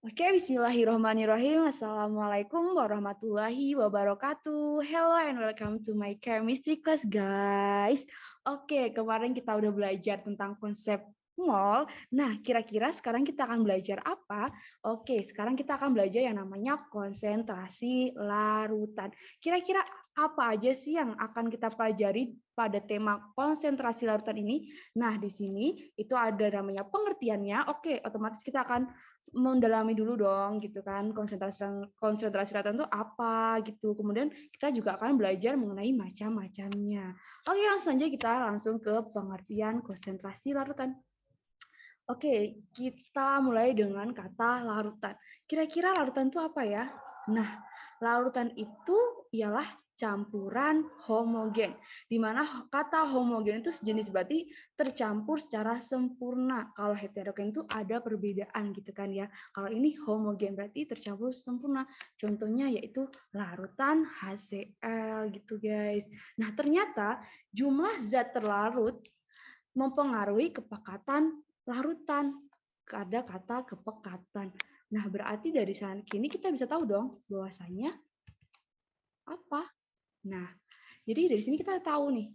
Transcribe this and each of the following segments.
Oke, bismillahirrohmanirrohim. Assalamualaikum warahmatullahi wabarakatuh. Hello and welcome to my chemistry class, guys. Oke, kemarin kita udah belajar tentang konsep mol. Nah, kira-kira sekarang kita akan belajar apa? Oke, sekarang kita akan belajar yang namanya konsentrasi larutan. Kira-kira apa aja sih yang akan kita pelajari pada tema konsentrasi larutan ini? Nah, di sini itu ada namanya pengertiannya. Oke, otomatis kita akan mendalami dulu dong gitu kan, konsentrasi larutan itu apa gitu. Kemudian kita juga akan belajar mengenai macam-macamnya. Oke, langsung aja kita langsung ke pengertian konsentrasi larutan. Oke, kita mulai dengan kata larutan. Kira-kira larutan itu apa ya? Nah, larutan itu ialah campuran homogen, di mana kata homogen itu sejenis berarti tercampur secara sempurna. Kalau heterogen itu ada perbedaan gitu kan ya. Kalau ini homogen berarti tercampur sempurna. Contohnya yaitu larutan HCl gitu guys. Nah, ternyata jumlah zat terlarut mempengaruhi kepekatan larutan. Ada kata kepekatan. Nah, berarti dari sana kini kita bisa tahu dong bahwasanya apa. Nah, jadi dari sini kita tahu nih,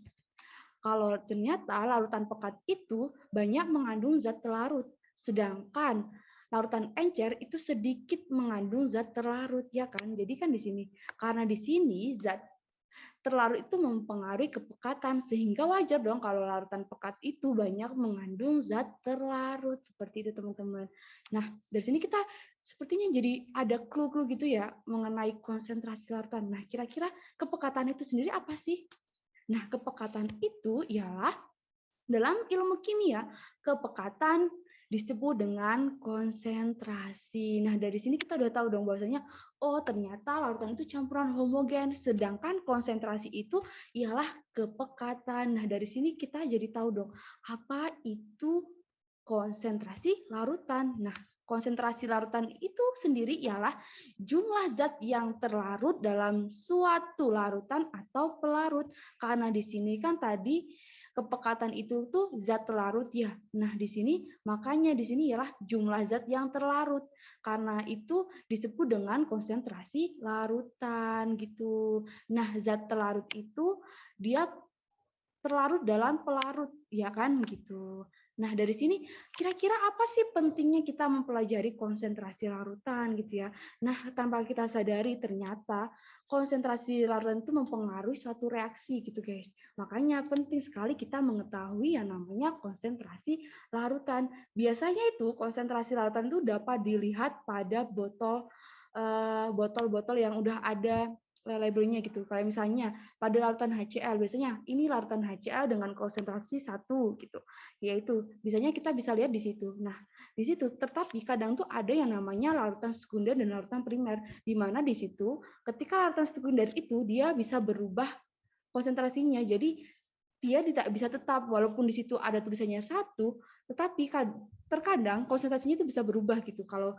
kalau ternyata larutan pekat itu banyak mengandung zat terlarut, sedangkan larutan encer itu sedikit mengandung zat terlarut, ya kan? Jadi kan di sini, karena di sini zat terlarut itu mempengaruhi kepekatan, sehingga wajar dong kalau larutan pekat itu banyak mengandung zat terlarut, seperti itu teman-teman. Nah, dari sini kita sepertinya jadi ada clue-clue gitu ya mengenai konsentrasi larutan. Nah, kira-kira kepekatan itu sendiri apa sih? Nah, kepekatan itu ialah dalam ilmu kimia, kepekatan disebut dengan konsentrasi. Nah, dari sini kita udah tahu dong bahwasanya oh ternyata larutan itu campuran homogen, sedangkan konsentrasi itu ialah kepekatan. Nah, dari sini kita jadi tahu dong apa itu konsentrasi larutan. Nah, konsentrasi larutan itu sendiri ialah jumlah zat yang terlarut dalam suatu larutan atau pelarut. Karena di sini kan tadi kepekatan itu tuh zat terlarut ya. Nah, di sini makanya di sini ialah jumlah zat yang terlarut. Karena itu disebut dengan konsentrasi larutan gitu. Nah, zat terlarut itu dia terlarut dalam pelarut, ya kan gitu. Nah, dari sini kira-kira apa sih pentingnya kita mempelajari konsentrasi larutan gitu ya. Nah, tanpa kita sadari ternyata konsentrasi larutan itu mempengaruhi suatu reaksi gitu guys. Makanya penting sekali kita mengetahui yang namanya konsentrasi larutan. Biasanya itu konsentrasi larutan itu dapat dilihat pada botol-botol yang udah ada labelnya gitu. Kayak misalnya pada larutan HCl, biasanya ini larutan HCl dengan konsentrasi 1 gitu. Yaitu biasanya kita bisa lihat di situ. Nah, di situ tetapi kadang tuh ada yang namanya larutan sekunder dan larutan primer, di mana di situ ketika larutan sekunder itu dia bisa berubah konsentrasinya. Jadi dia tidak bisa tetap walaupun di situ ada tulisannya 1, tetapi terkadang konsentrasinya itu bisa berubah gitu. Kalau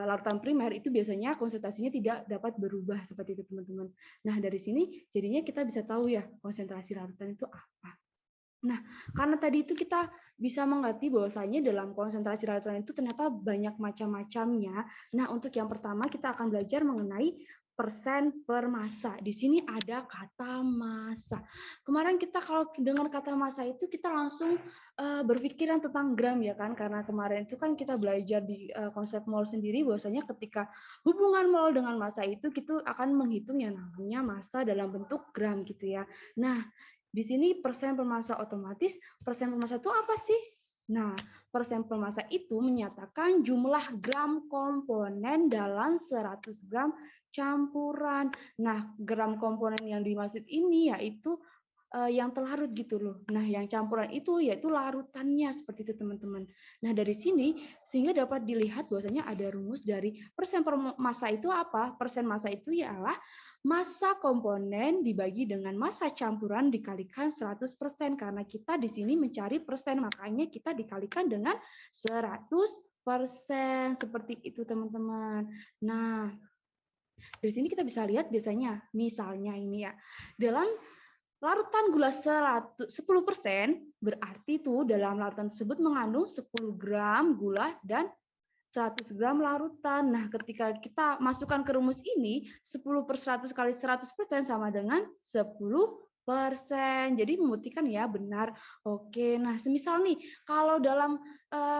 larutan primer itu biasanya konsentrasinya tidak dapat berubah seperti itu teman-teman. Nah, dari sini jadinya kita bisa tahu ya konsentrasi larutan itu apa. Nah, karena tadi itu kita bisa mengerti bahwasanya dalam konsentrasi larutan itu ternyata banyak macam-macamnya. Nah, untuk yang pertama kita akan belajar mengenai persen per massa. Di sini ada kata massa. Kemarin kita kalau dengar kata massa itu kita langsung berpikiran tentang gram ya kan, karena kemarin itu kan kita belajar di konsep mol sendiri bahwasanya ketika hubungan mol dengan massa itu kita akan menghitung yang namanya massa dalam bentuk gram gitu ya. Nah, di sini persen per massa otomatis, persen per massa itu apa sih? Nah, persen per massa itu menyatakan jumlah gram komponen dalam 100 gram campuran. Nah, gram komponen yang dimaksud ini yaitu yang terlarut gitu loh. Nah, yang campuran itu yaitu larutannya seperti itu teman-teman. Nah, dari sini sehingga dapat dilihat bahwasanya ada rumus dari persen per massa itu apa? Persen massa itu ialah massa komponen dibagi dengan massa campuran dikalikan 100%, karena kita di sini mencari persen, makanya kita dikalikan dengan 100%. Seperti itu teman-teman. Nah, dari sini kita bisa lihat biasanya misalnya ini ya. Dalam larutan gula 10%, berarti tuh dalam larutan tersebut mengandung 10 gram gula dan 100 gram larutan. Nah, ketika kita masukkan ke rumus ini, 10/100 kali 100% sama dengan 10%. Jadi membuktikan ya benar. Oke, nah semisal nih kalau dalam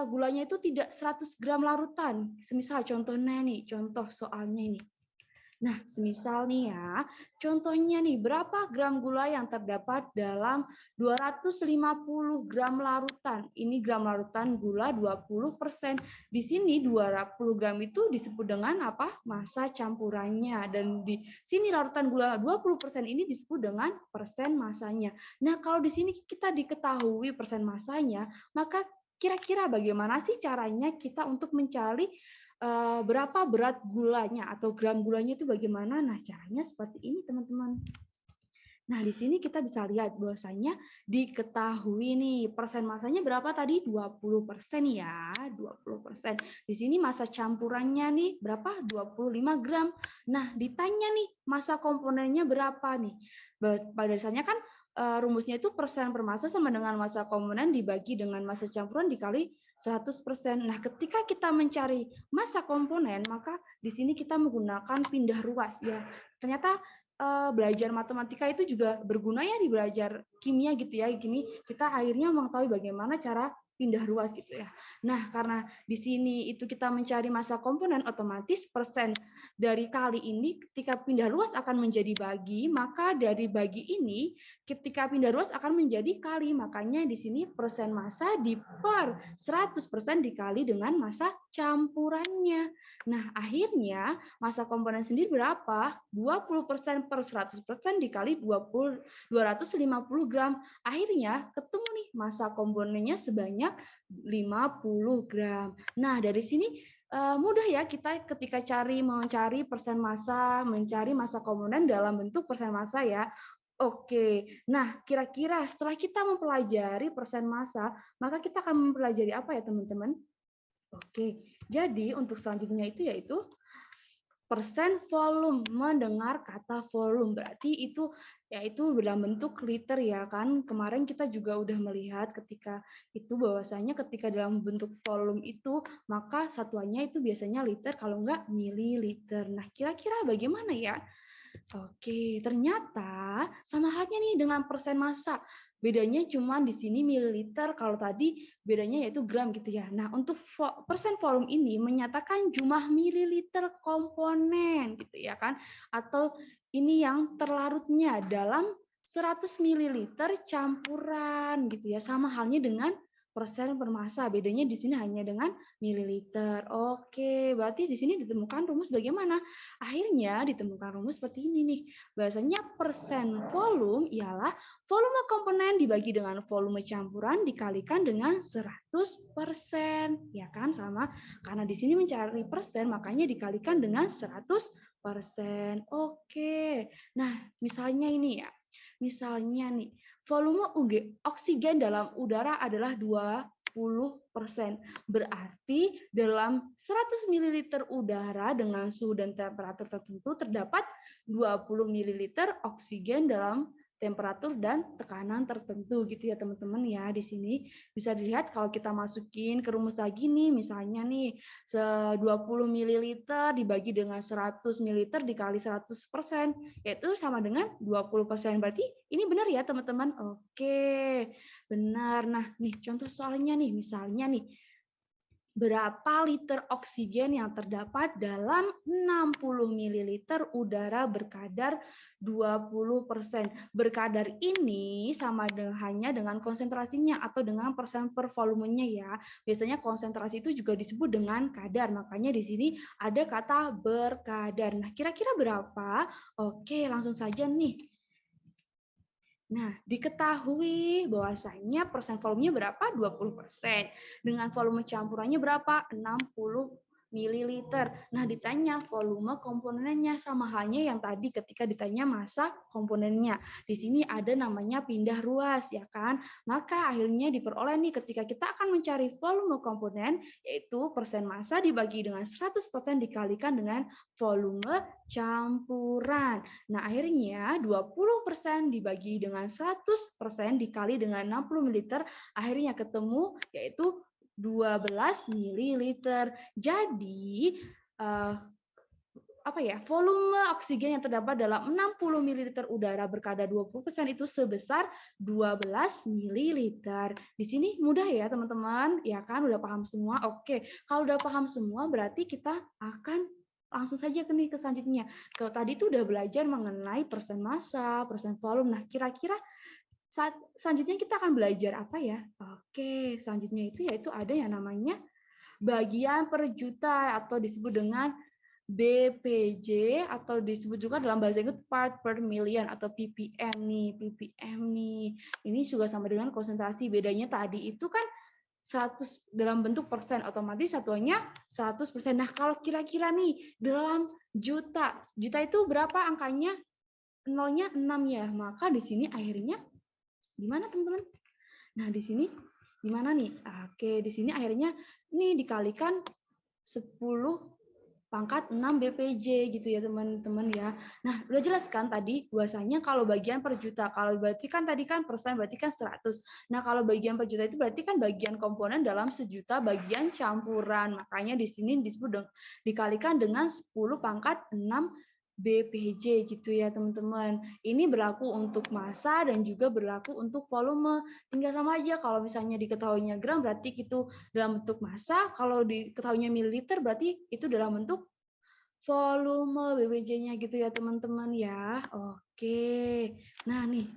gulanya itu tidak 100 gram larutan. Semisal contohnya nih, contoh soalnya ini. Nah, semisal nih ya, contohnya nih, berapa gram gula yang terdapat dalam 250 gram larutan? Ini gram larutan gula 20%. Di sini 20 gram itu disebut dengan apa? Massa campurannya. Dan di sini larutan gula 20% ini disebut dengan persen massanya. Nah, kalau di sini kita diketahui persen massanya, maka kira-kira bagaimana sih caranya kita untuk mencari berapa berat gulanya atau gram gulanya itu bagaimana? Nah, caranya seperti ini, teman-teman. Nah, di sini kita bisa lihat bahwasanya diketahui nih persen massanya berapa tadi? 20% ya, 20%. Di sini massa campurannya nih berapa? 25 gram. Nah, ditanya nih massa komponennya berapa nih? Pada dasarnya kan rumusnya itu persen per massa sama dengan massa komponen dibagi dengan massa campuran dikali 100%. Nah, ketika kita mencari massa komponen, maka di sini kita menggunakan pindah ruas ya. Ternyata belajar matematika itu juga berguna ya di belajar kimia gitu ya. Gini kita akhirnya mengetahui bagaimana cara pindah ruas gitu ya. Nah, karena di sini itu kita mencari massa komponen, otomatis persen dari kali ini ketika pindah ruas akan menjadi bagi, maka dari bagi ini ketika pindah ruas akan menjadi kali. Makanya di sini persen massa di per 100% dikali dengan massa campurannya. Nah, akhirnya massa komponen sendiri berapa? 20% per 100% dikali 250 gram. Akhirnya ketemu nih massa komponennya sebanyak 50 gram. Nah, dari sini mudah ya kita ketika mencari persen massa, mencari massa komponen dalam bentuk persen massa ya. Oke, nah kira-kira setelah kita mempelajari persen massa, maka kita akan mempelajari apa ya teman-teman? Oke, jadi untuk selanjutnya itu yaitu persen volume. Mendengar kata volume berarti itu yaitu dalam bentuk liter ya kan. Kemarin kita juga udah melihat ketika itu bahwasanya ketika dalam bentuk volume itu maka satuannya itu biasanya liter kalau enggak mililiter. Nah, kira-kira bagaimana ya? Oke, ternyata sama halnya nih dengan persen massa. Bedanya cuma di sini mililiter, kalau tadi bedanya yaitu gram gitu ya. Nah, untuk persen volume ini menyatakan jumlah mililiter komponen gitu ya kan. Atau ini yang terlarutnya dalam 100 mililiter campuran gitu ya. Sama halnya dengan persen per massa. Bedanya di sini hanya dengan mililiter. Oke, berarti di sini ditemukan rumus bagaimana? Akhirnya ditemukan rumus seperti ini nih. Bahasanya persen volume ialah volume komponen dibagi dengan volume campuran dikalikan dengan 100%. Ya kan sama karena di sini mencari persen makanya dikalikan dengan 100%. Oke. Nah, misalnya ini ya. Misalnya nih, volume oksigen dalam udara adalah 20%. Berarti dalam 100 ml udara dengan suhu dan temperatur tertentu terdapat 20 ml oksigen dalam temperatur dan tekanan tertentu gitu ya teman-teman ya. Di sini bisa dilihat kalau kita masukin ke rumus lagi nih misalnya nih 20 ml dibagi dengan 100 ml dikali 100% yaitu sama dengan 20%. Berarti ini benar ya teman-teman? Oke, benar. Nah, nih contoh soalnya nih, misalnya nih, berapa liter oksigen yang terdapat dalam 60 ml udara berkadar 20%. Berkadar ini sama dengan hanya dengan konsentrasinya atau dengan persen per volumenya ya. Biasanya konsentrasi itu juga disebut dengan kadar. Makanya di sini ada kata berkadar. Nah, kira-kira berapa? Oke, langsung saja nih. Nah, diketahui bahwasanya persen volumenya berapa? 20%. Dengan volume campurannya berapa? 60 mililiter. Nah, ditanya volume komponennya sama halnya yang tadi ketika ditanya massa komponennya. Di sini ada namanya pindah ruas ya kan? Maka akhirnya diperoleh nih ketika kita akan mencari volume komponen yaitu persen massa dibagi dengan 100% dikalikan dengan volume campuran. Nah, akhirnya 20% dibagi dengan 100% dikali dengan 60 ml, akhirnya ketemu yaitu 12 ml. Jadi volume oksigen yang terdapat dalam 60 ml udara berkadar 20% itu sebesar 12 ml. Di sini mudah ya teman-teman, ya kan udah paham semua. Oke, kalau udah paham semua berarti kita akan langsung saja ke selanjutnya. Kalau tadi itu udah belajar mengenai persen massa, persen volume. Nah, kira-kira selanjutnya kita akan belajar apa ya? Oke, selanjutnya itu yaitu ada yang namanya bagian per juta atau disebut dengan BPJ atau disebut juga dalam bahasa Inggris part per million atau ppm nih. Ini juga sama dengan konsentrasi. Bedanya tadi itu kan 100 dalam bentuk persen, otomatis satuannya 100%. Nah, kalau kira-kira nih dalam juta itu berapa angkanya? Nolnya 6 ya. Maka di sini akhirnya gimana teman-teman? Nah, di sini gimana nih? Oke, di sini akhirnya nih dikalikan 10 pangkat 6 BPJ gitu ya teman-teman ya. Nah, udah jelas kan tadi bahwasanya kalau bagian per juta, kalau berarti kan tadi kan persen berarti kan 100. Nah, kalau bagian per juta itu berarti kan bagian komponen dalam sejuta bagian campuran. Makanya di sini disebut dikalikan dengan 10 pangkat 6 BPJ gitu ya teman-teman. Ini berlaku untuk massa dan juga berlaku untuk volume. Tinggal sama aja kalau misalnya diketahuinya gram berarti itu dalam bentuk massa, kalau diketahuinya mililiter berarti itu dalam bentuk volume BPJ-nya gitu ya teman-teman ya. Oke. Nah nih,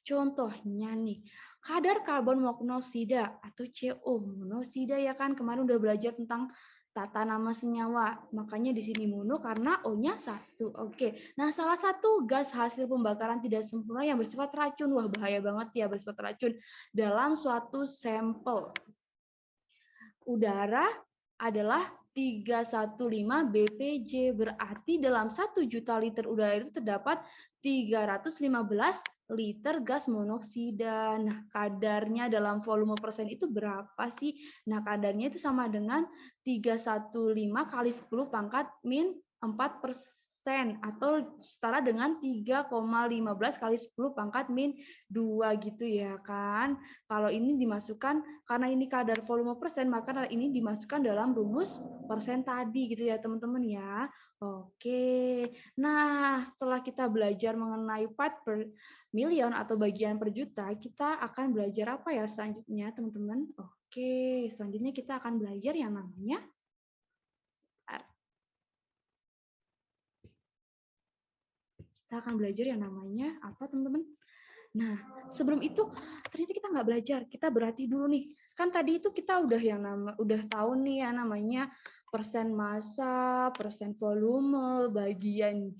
contohnya nih, kadar karbon monoksida atau CO monoksida ya kan kemarin udah belajar tentang tata nama senyawa. Makanya di sini mono karena O-nya 1. Oke. Nah, salah satu gas hasil pembakaran tidak sempurna yang bersifat racun. Wah, bahaya banget ya bersifat racun dalam suatu sampel udara adalah 315 BPJ, berarti dalam 1 juta liter udara itu terdapat 315 liter gas monoksida. Nah, kadarnya dalam volume persen itu berapa sih? Nah, kadarnya itu sama dengan 315 kali 10 pangkat min 4% atau setara dengan 3,15 kali 10 pangkat min 2 gitu ya kan. Kalau ini dimasukkan karena ini kadar volume persen, maka ini dimasukkan dalam rumus persen tadi gitu ya teman-teman ya. Oke, nah setelah kita belajar mengenai part per million atau bagian per juta, kita akan belajar apa ya selanjutnya teman-teman? Oke, selanjutnya kita akan belajar yang namanya apa teman-teman? Nah, sebelum itu ternyata kita nggak belajar, kita berarti dulu nih. Kan tadi itu kita udah tahu nih ya namanya persen massa, persen volume, bagian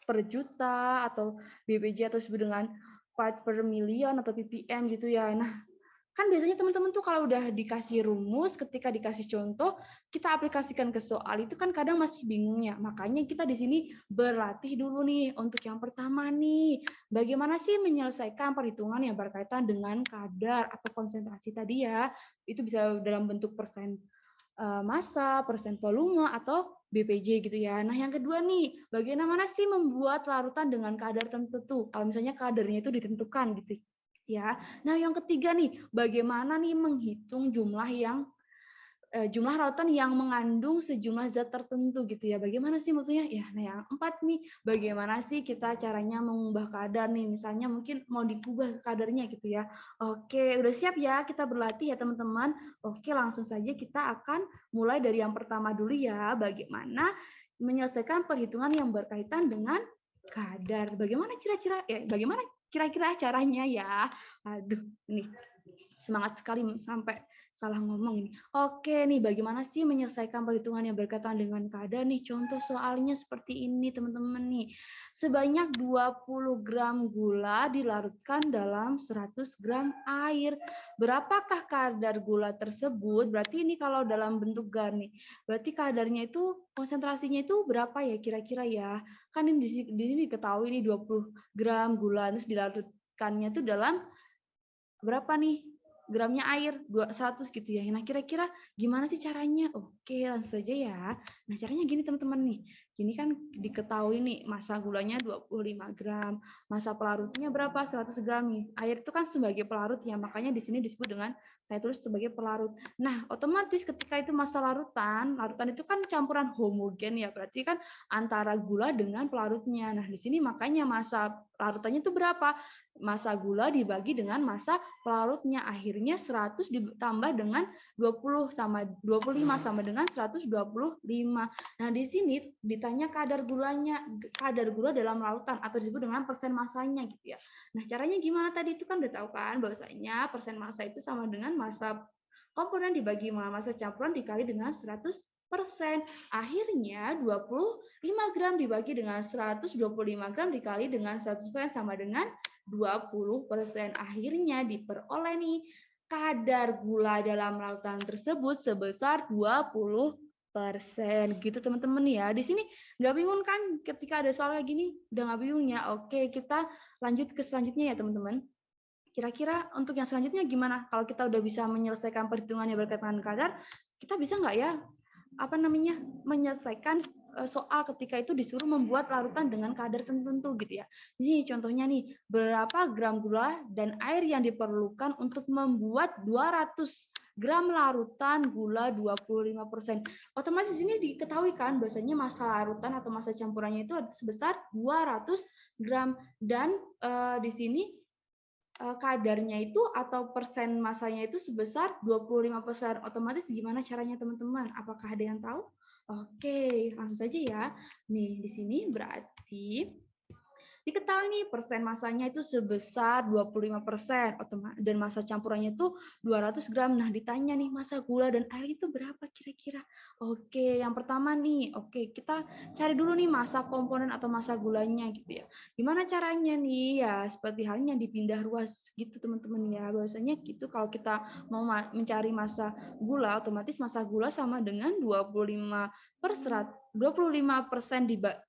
per juta atau BPJ atau disebut dengan part per million atau ppm gitu ya. Nah, kan biasanya teman-teman tuh kalau udah dikasih rumus, ketika dikasih contoh, kita aplikasikan ke soal itu kan kadang masih bingung ya. Makanya kita di sini berlatih dulu nih untuk yang pertama nih. Bagaimana sih menyelesaikan perhitungan yang berkaitan dengan kadar atau konsentrasi tadi ya. Itu bisa dalam bentuk persen massa, persen volume, atau BPJ gitu ya. Nah, yang kedua nih, bagaimana sih membuat larutan dengan kadar tertentu? Kalau misalnya kadarnya itu ditentukan gitu ya. Nah, yang ketiga nih, bagaimana nih menghitung jumlah larutan yang mengandung sejumlah zat tertentu gitu ya. Bagaimana sih maksudnya? Ya, nah yang empat nih, bagaimana sih kita caranya mengubah kadar nih? Misalnya mungkin mau diubah kadarnya gitu ya. Oke, udah siap ya kita berlatih ya teman-teman. Oke, langsung saja kita akan mulai dari yang pertama dulu ya. Bagaimana menyelesaikan perhitungan yang berkaitan dengan kadar. Bagaimana kira-kira caranya ya? Aduh, nih semangat sekali sampai salah ngomong ini. Oke nih, bagaimana sih menyelesaikan perhitungan yang berkaitan dengan kadar nih? Contoh soalnya seperti ini, teman-teman nih. Sebanyak 20 gram gula dilarutkan dalam 100 gram air. Berapakah kadar gula tersebut? Berarti ini kalau dalam bentuk gas nih. Berarti kadarnya itu, konsentrasinya itu berapa ya kira-kira ya? Kan ini di sini diketahui ini 20 gram gula, terus dilarutkannya itu dalam berapa nih? gramnya air 100 gitu ya. Nah, kira-kira gimana sih caranya? Oke, langsung saja ya. Nah, caranya gini teman-teman nih. Gini kan diketahui nih massa gulanya 25 gram, massa pelarutnya berapa? 100 gram nih. Air itu kan sebagai pelarut ya, makanya di sini disebut dengan saya tulis sebagai pelarut. Nah, otomatis ketika itu massa larutan, larutan itu kan campuran homogen ya, berarti kan antara gula dengan pelarutnya. Nah, di sini makanya massa larutannya itu berapa? Massa gula dibagi dengan massa pelarutnya, akhirnya 100 ditambah dengan 25 sama dengan 125. Nah, di sini ditanya kadar gula dalam lautan atau disebut dengan persen masanya gitu ya. Nah, caranya gimana tadi itu kan udah tahu kan bahwasanya persen massa itu sama dengan massa komponen dibagi massa campuran dikali dengan 100%. Akhirnya 25 gram dibagi dengan 125 gram dikali dengan 100% sama dengan 20%. Akhirnya diperoleh nih kadar gula dalam lautan tersebut sebesar 20%. Gitu teman-teman ya. Di sini nggak bingung kan ketika ada soal kayak gini? Udah nggak bingung ya? Oke, kita lanjut ke selanjutnya ya teman-teman. Kira-kira untuk yang selanjutnya gimana? Kalau kita udah bisa menyelesaikan perhitungan yang berkaitan dengan kadar, kita bisa nggak ya menyelesaikan soal ketika itu disuruh membuat larutan dengan kadar tertentu gitu ya. Jadi contohnya nih, berapa gram gula dan air yang diperlukan untuk membuat 200 gram larutan gula 25%. Otomatis ini diketahui kan bahwasanya massa larutan atau massa campurannya itu sebesar 200 gram dan di sini kadarnya itu atau persen masanya itu sebesar 25%. Otomatis gimana caranya teman-teman? Apakah ada yang tahu? Oke, langsung saja ya. Nih, di sini berarti diketahui nih persen masanya itu sebesar 25% dan massa campurannya itu 200 gram. Nah, ditanya nih massa gula dan air itu berapa kira-kira? Oke, yang pertama nih, oke kita cari dulu nih massa komponen atau massa gulanya gitu ya. Gimana caranya nih? Ya, seperti halnya dipindah ruas gitu teman-teman ya. Biasanya gitu kalau kita mau mencari massa gula, otomatis massa gula sama dengan 25%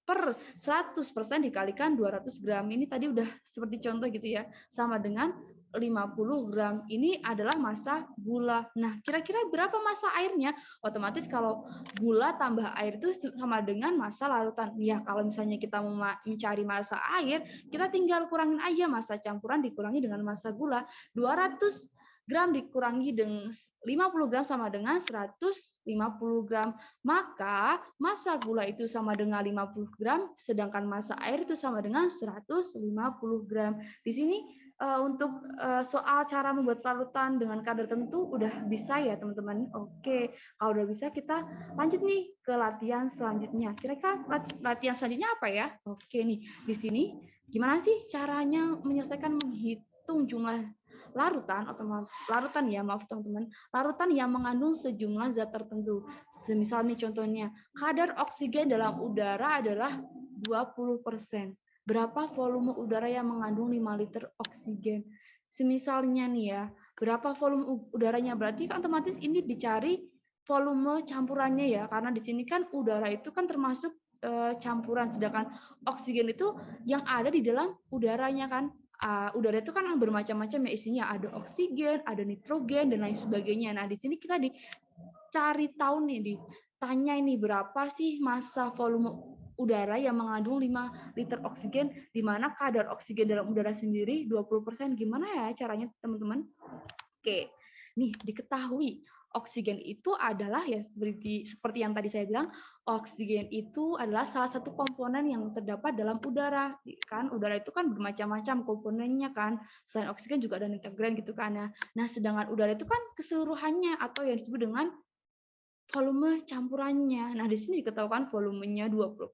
per 100% dikalikan 200 gram. Ini tadi udah seperti contoh gitu ya. Sama dengan 50 gram. Ini adalah massa gula. Nah, kira-kira berapa massa airnya? Otomatis kalau gula tambah air itu sama dengan massa larutan. Ya, kalau misalnya kita mau mencari massa air, kita tinggal kurangin aja massa campuran dikurangi dengan massa gula. 200 gram dikurangi dengan 50 gram sama dengan 150 gram. Maka massa gula itu sama dengan 50 gram, sedangkan massa air itu sama dengan 150 gram. Di sini untuk soal cara membuat larutan dengan kadar tertentu udah bisa ya teman-teman. Oke, kalau udah bisa kita lanjut nih ke latihan selanjutnya. Kira-kira latihan selanjutnya apa ya? Oke nih, di sini gimana sih caranya menyelesaikan menghitung jumlah larutan atau larutan ya, maaf teman-teman, larutan yang mengandung sejumlah zat tertentu. Semisal nih contohnya, kadar oksigen dalam udara adalah 20%. Berapa volume udara yang mengandung 5 liter oksigen? Semisalnya nih ya, berapa volume udaranya? Berarti kan otomatis ini dicari volume campurannya ya, karena di sini kan udara itu kan termasuk campuran, sedangkan oksigen itu yang ada di dalam udaranya kan. Udara itu kan bermacam-macam ya isinya, ada oksigen, ada nitrogen dan lain sebagainya. Nah, di sini kita dicari tahu nih, ditanya ini berapa sih massa volume udara yang mengandung 5 liter oksigen, di mana kadar oksigen dalam udara sendiri 20%. Gimana ya caranya teman-teman? Oke, nih diketahui oksigen itu adalah ya seperti yang tadi saya bilang, oksigen itu adalah salah satu komponen yang terdapat dalam udara. Kan udara itu kan bermacam-macam komponennya kan. Selain oksigen juga ada nitrogen gitu kan ya. Nah, sedangkan udara itu kan keseluruhannya atau yang disebut dengan volume campurannya. Nah, di sini diketahukan volumenya 20%,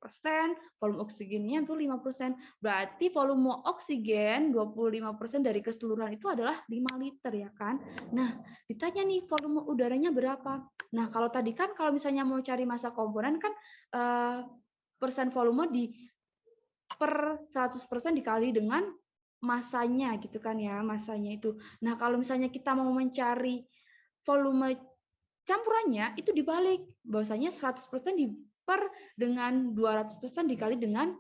volume oksigennya itu 5%. Berarti volume oksigen 25% dari keseluruhan itu adalah 5 liter ya kan. Nah, ditanya nih volume udaranya berapa? Nah, kalau tadi kan kalau misalnya mau cari massa komponen kan persen volume per 100% dikali dengan massanya gitu kan ya, massanya itu. Nah, kalau misalnya kita mau mencari volume campurannya itu dibalik, bahwasanya 100% dengan 200% dikali dengan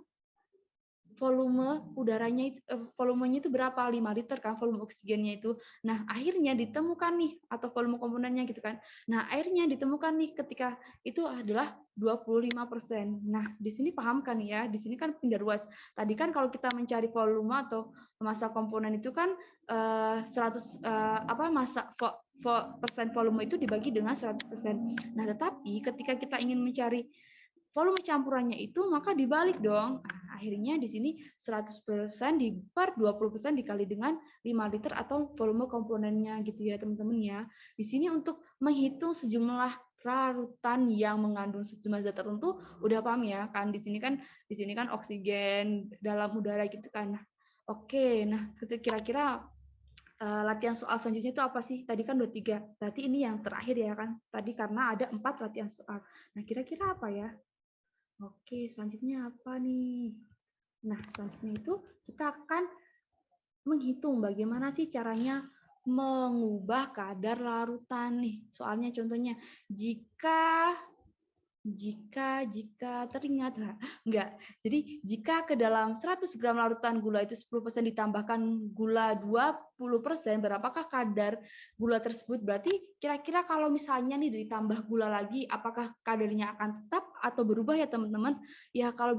volume udaranya itu volumenya itu berapa, 5 liter kan volume oksigennya itu. Nah, akhirnya ditemukan nih atau volume komponennya gitu kan. Nah, akhirnya ditemukan nih ketika itu adalah 25%. Nah, di sini paham kan ya, di sini kan pindah ruas. Tadi kan kalau kita mencari volume atau massa komponen itu kan 100 massa persen volume itu dibagi dengan 100%. Nah, tetapi ketika kita ingin mencari volume campurannya itu maka dibalik dong. Nah, akhirnya di sini 100% per 20% dikali dengan 5 liter atau volume komponennya gitu ya teman-teman ya. Di sini untuk menghitung sejumlah larutan yang mengandung sejumlah zat tertentu udah paham ya kan di sini kan oksigen dalam udara gitu kan. Nah, oke, nah kira-kira latihan soal selanjutnya itu apa sih? Tadi kan udah 3, berarti ini yang terakhir ya kan? Tadi karena ada 4 latihan soal. Nah, kira-kira apa ya? Oke, selanjutnya apa nih? Nah, selanjutnya itu kita akan menghitung bagaimana sih caranya mengubah kadar larutan nih. Soalnya contohnya, jika teringat, enggak. Jadi jika ke dalam 100 gram larutan gula itu 10% ditambahkan gula 20%, berapakah kadar gula tersebut? Berarti kira-kira kalau misalnya nih ditambah gula lagi, apakah kadarnya akan tetap atau berubah ya teman-teman? Ya kalau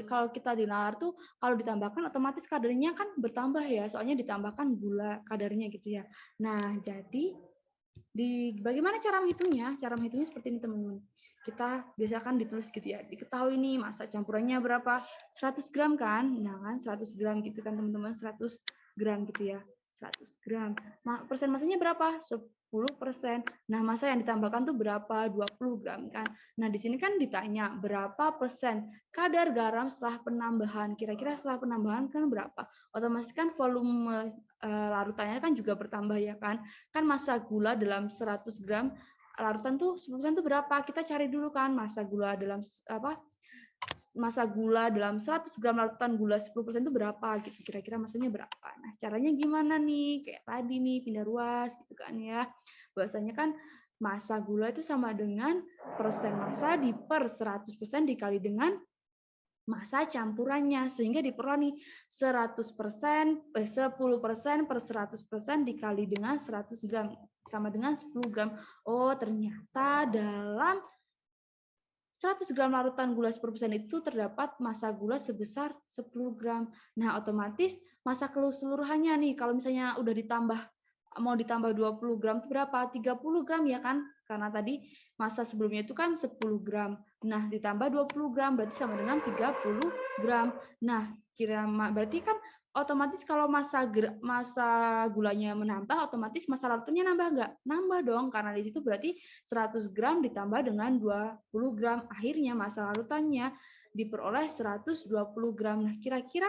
kalau kita dinalar tuh kalau ditambahkan otomatis kadarnya kan bertambah ya, soalnya ditambahkan gula kadarnya gitu ya. Nah, jadi bagaimana cara menghitungnya? Cara menghitungnya seperti ini teman-teman. Kita biasakan ditulis gitu ya. Diketahui nih massa campurannya berapa? 100 gram kan? Nah kan 100 gram gitu kan teman-teman. 100 gram gitu ya. 100 gram. Persen massanya berapa? 10%. Nah, massa yang ditambahkan tuh berapa? 20 gram kan. Nah, di sini kan ditanya berapa persen kadar garam setelah penambahan. Kira-kira setelah penambahan kan berapa? Otomatis kan volume larutannya kan juga bertambah ya kan. Kan massa gula dalam 100 gram larutan tuh 10% tuh berapa? Kita cari dulu kan massa gula dalam massa gula dalam 100 gram larutan gula 10% itu berapa gitu. Kira-kira massanya berapa. Nah, caranya gimana nih? Kayak tadi nih pindah ruas gitu kan ya. Bahwasanya kan massa gula itu sama dengan persen massa di per 100% dikali dengan massa campurannya sehingga diperoleh nih 10% per 100% dikali dengan 100 gram sama dengan 10 gram. Oh, ternyata dalam 100 gram larutan gula 10% itu terdapat massa gula sebesar 10 gram. Nah, otomatis massa keseluruhannya nih kalau misalnya udah mau ditambah 20 gram itu berapa? 30 gram ya kan? Karena tadi massa sebelumnya itu kan 10 gram. Nah, ditambah 20 gram berarti sama dengan 30 gram. Nah, berarti kan otomatis kalau massa gulanya menambah, otomatis massa larutannya nambah nggak? Nambah dong, karena di situ berarti 100 gram ditambah dengan 20 gram. Akhirnya massa larutannya diperoleh 120 gram. Nah, kira-kira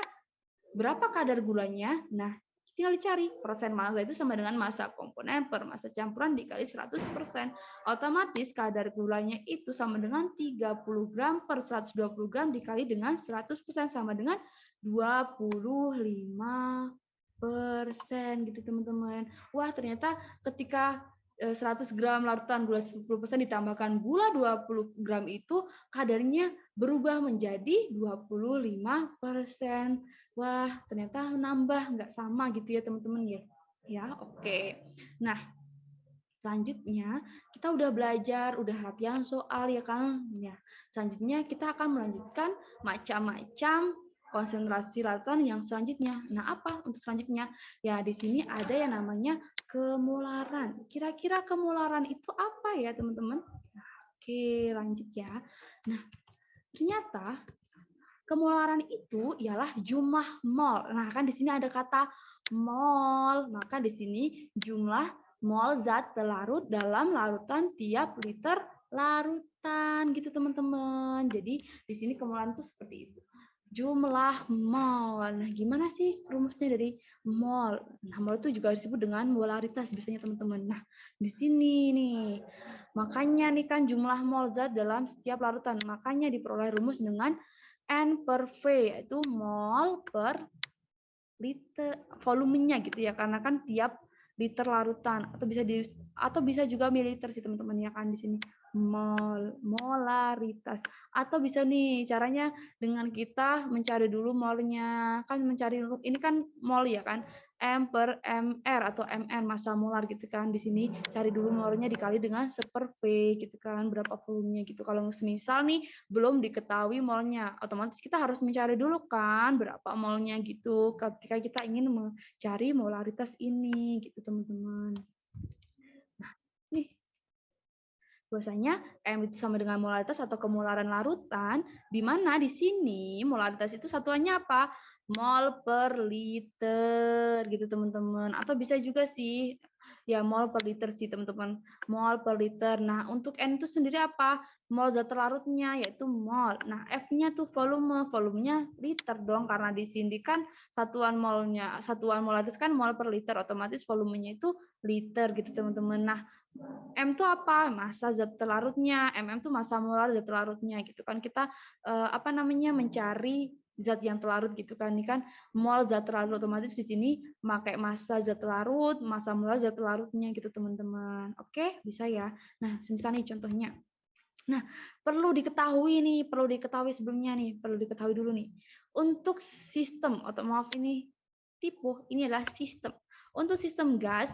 berapa kadar gulanya? Nah, tinggal dicari. Persen massa itu sama dengan massa komponen per massa campuran dikali 100%. Otomatis kadar gulanya itu sama dengan 30 gram per 120 gram dikali dengan 100% sama dengan 25% gitu teman-teman. Wah, ternyata ketika 100 gram larutan gula 10% ditambahkan gula 20 gram itu kadarnya berubah menjadi 25%. Wah, ternyata nambah, nggak sama gitu ya teman-teman ya. Ya, oke. Nah, selanjutnya kita udah belajar, udah latihan soal ya kan. Ya, selanjutnya kita akan melanjutkan macam-macam konsentrasi larutan yang selanjutnya. Nah, apa untuk selanjutnya? Ya, di sini ada yang namanya kemolaran. Kira-kira kemolaran itu apa ya, teman-teman? Oke, lanjut ya. Nah, ternyata kemolaran itu ialah jumlah mol. Nah, kan di sini ada kata mol, maka di sini jumlah mol zat terlarut dalam larutan tiap liter larutan gitu teman-teman. Jadi di sini kemolaran itu seperti itu. Jumlah mol. Nah, gimana sih rumusnya dari mol? Nah, mol itu juga disebut dengan molaritas biasanya teman-teman. Nah, di sini nih. Makanya nih kan jumlah mol zat dalam setiap larutan. Makanya diperoleh rumus dengan N per V, yaitu mol per liter volumenya gitu ya, karena kan tiap liter larutan atau bisa juga mililiter sih teman-teman ya kan di sini. molaritas. Atau bisa nih caranya dengan kita mencari dulu molnya. Kan mencari dulu ini kan mol ya kan, M per MR atau MN massa molar gitu kan. Di sini cari dulu molnya dikali dengan 1/V gitu kan, berapa volumenya gitu. Kalau semisal nih belum diketahui molnya, otomatis kita harus mencari dulu kan berapa molnya gitu ketika kita ingin mencari molaritas ini gitu teman-teman. Nah, nih bahwasanya M itu sama dengan molaritas atau kemolaran larutan, di mana di sini molaritas itu satuannya apa? Mol per liter gitu teman-teman. Atau bisa juga sih ya mol per liter sih teman-teman. Mol per liter. Nah, untuk N itu sendiri apa? Mol zat terlarutnya yaitu mol. Nah, F-nya tuh volume. Volumenya liter dong karena di sini kan satuan molnya, satuan molaritas kan mol per liter, otomatis volumenya itu liter gitu teman-teman. Nah, M itu apa? Massa zat terlarutnya. MM itu massa molar zat terlarutnya gitu kan. Kita apa namanya mencari zat yang terlarut gitu kan. Ini kan mol zat terlarut, otomatis di sini pakai massa zat terlarut, massa molar zat terlarutnya gitu teman-teman. Oke, bisa ya. Nah, semisal nih contohnya. Nah, perlu diketahui sebelumnya nih, perlu diketahui dulu nih. Untuk sistem, atau maaf ini tipe, ini adalah sistem. Untuk sistem gas,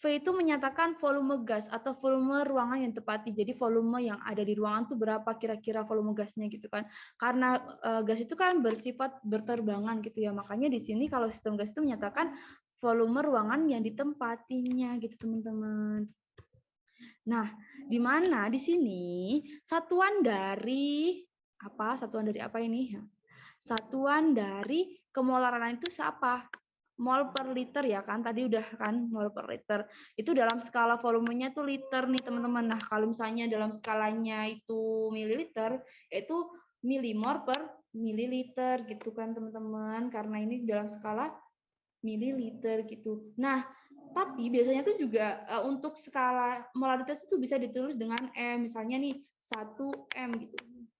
V itu menyatakan volume gas atau volume ruangan yang ditepati. Jadi volume yang ada di ruangan itu berapa kira-kira volume gasnya gitu kan. Karena gas itu kan bersifat berterbangan gitu ya. Makanya di sini kalau sistem gas itu menyatakan volume ruangan yang ditempatinya gitu teman-teman. Nah, di mana di sini satuan dari apa? Satuan dari apa ini? Satuan dari kemolaran itu siapa? Mol per liter ya kan? Tadi udah kan mol per liter. Itu dalam skala volumenya tuh liter nih teman-teman. Nah, kalau misalnya dalam skalanya itu mililiter, itu milimol per mililiter gitu kan teman-teman. Karena ini dalam skala mililiter gitu. Nah, tapi biasanya tuh juga untuk skala molaritas itu bisa ditulis dengan M. Misalnya nih 1 M gitu.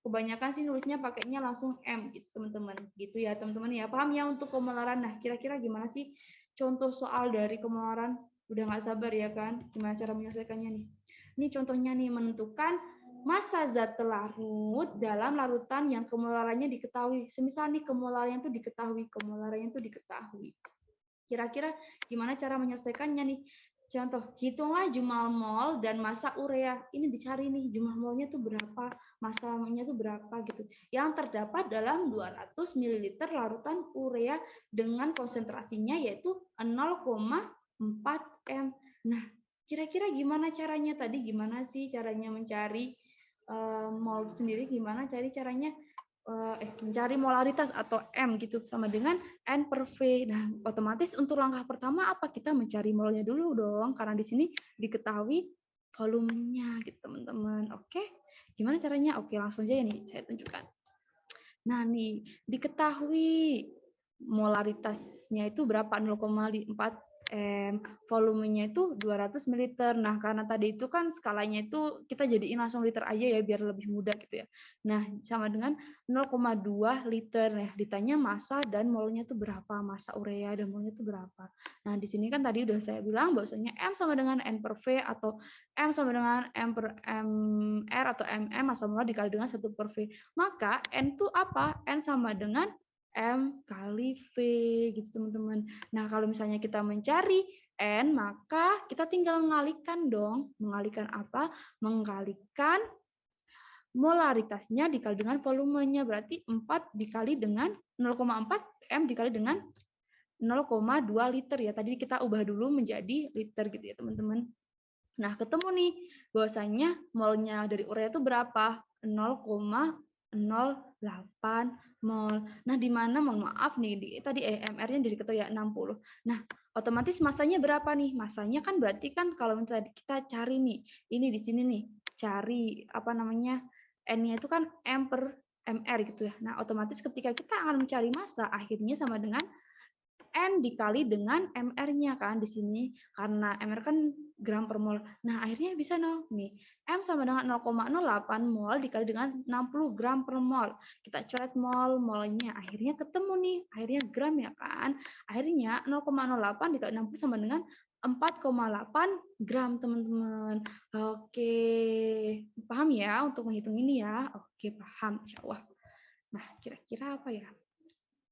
Kebanyakan sih nulisnya pakainya langsung M gitu, teman-teman. Gitu ya, teman-teman ya. Paham ya untuk kemolaran. Nah, kira-kira gimana sih contoh soal dari kemolaran? Udah nggak sabar ya kan? Gimana cara menyelesaikannya nih? Ini contohnya nih, menentukan massa zat terlarut dalam larutan yang kemolarannya diketahui. Semisal nih kemolarannya itu diketahui. Kira-kira gimana cara menyelesaikannya nih? Contoh, hitunglah jumlah mol dan massa urea. Ini dicari nih, jumlah molnya tuh berapa, massanya tuh berapa gitu. Yang terdapat dalam 200 ml larutan urea dengan konsentrasinya yaitu 0,4 M. Nah, kira-kira gimana caranya tadi? Gimana sih caranya mencari mol sendiri? Gimana cari caranya mencari molaritas atau M gitu sama dengan N per V. Nah, otomatis untuk langkah pertama apa? Kita mencari molnya dulu dong, karena di sini diketahui volumenya gitu teman-teman. Oke, gimana caranya? Oke, langsung aja nih saya tunjukkan. Nah, nih diketahui molaritasnya itu berapa? 0,4 M, volumenya itu 200 ml. Nah, karena tadi itu kan skalanya itu kita jadiin langsung liter aja ya biar lebih mudah gitu ya. Nah, sama dengan 0,2 liter. Nah, ditanya massa dan molnya itu berapa? Massa urea dan molnya itu berapa? Nah, di sini kan tadi udah saya bilang bahwasanya M sama dengan N per V atau M sama dengan M per MR atau MM massa molar dikali dengan 1 per V. Maka N itu apa? N sama dengan M kali V gitu teman-teman. Nah, kalau misalnya kita mencari N, maka kita tinggal mengalihkan dong. Mengalihkan apa? Mengalihkan molaritasnya dikali dengan volumenya. Berarti 4 dikali dengan 0,4 M dikali dengan 0,2 liter ya. Tadi kita ubah dulu menjadi liter gitu ya teman-teman. Nah, ketemu nih bahwasanya molnya dari urea itu berapa? 0,08 mol. Nah, di mana mohon maaf nih tadi MR-nya diketahui ya 60. Nah, otomatis masanya berapa nih? Masanya kan berarti kan kalau misalnya kita cari nih, ini di sini nih, cari apa namanya? N-nya itu kan M per MR gitu ya. Nah, otomatis ketika kita akan mencari massa, akhirnya sama dengan N dikali dengan MR-nya kan di sini karena MR kan gram per mol. Nah, akhirnya bisa nih. M sama dengan 0,08 mol dikali dengan 60 gram per mol. Kita coret molnya. Akhirnya ketemu nih, akhirnya gram ya kan. Akhirnya 0,08 dikali 60 sama dengan 4,8 gram, teman-teman. Oke, paham ya untuk menghitung ini ya? Oke, paham, insya Allah. Nah, kira-kira apa ya?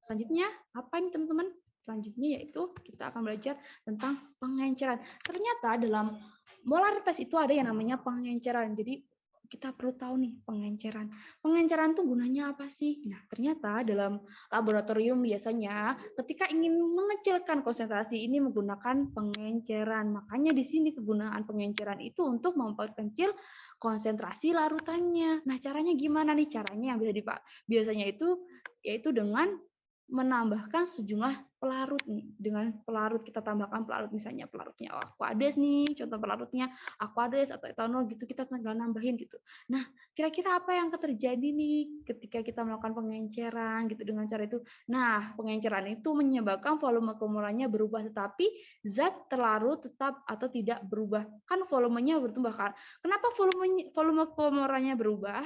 Selanjutnya, apa nih teman-teman? Selanjutnya yaitu kita akan belajar tentang pengenceran. Ternyata dalam molaritas itu ada yang namanya pengenceran. Jadi kita perlu tahu nih pengenceran. Pengenceran itu gunanya apa sih? Nah, ternyata dalam laboratorium biasanya ketika ingin mengecilkan konsentrasi ini menggunakan pengenceran. Makanya di sini kegunaan pengenceran itu untuk memperkecil konsentrasi larutannya. Nah, caranya gimana nih? Caranya yang bisa biasanya itu yaitu dengan menambahkan sejumlah pelarut nih. Dengan pelarut kita tambahkan pelarut, misalnya pelarutnya aqueous nih, contoh pelarutnya aqueous atau etanol gitu, kita tinggal nambahin gitu. Nah, kira-kira apa yang terjadi nih ketika kita melakukan pengenceran gitu dengan cara itu? Nah, pengenceran itu menyebabkan volume kemurannya berubah, tetapi zat terlarut tetap atau tidak berubah. Kan volumenya bertambah kan? Kenapa volume kemurannya berubah?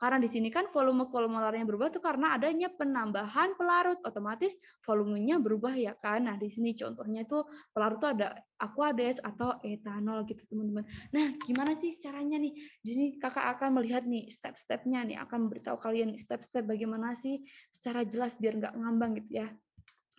Karena di sini kan volume kolomolarnya berubah tuh karena adanya penambahan pelarut, otomatis volumenya berubah ya kan. Nah, di sini contohnya itu pelarut tuh ada aqueous atau etanol gitu, teman-teman. Nah, gimana sih caranya nih? Di sini Kakak akan melihat nih step-stepnya nih, akan memberitahu kalian step-step bagaimana sih secara jelas biar nggak ngambang gitu ya.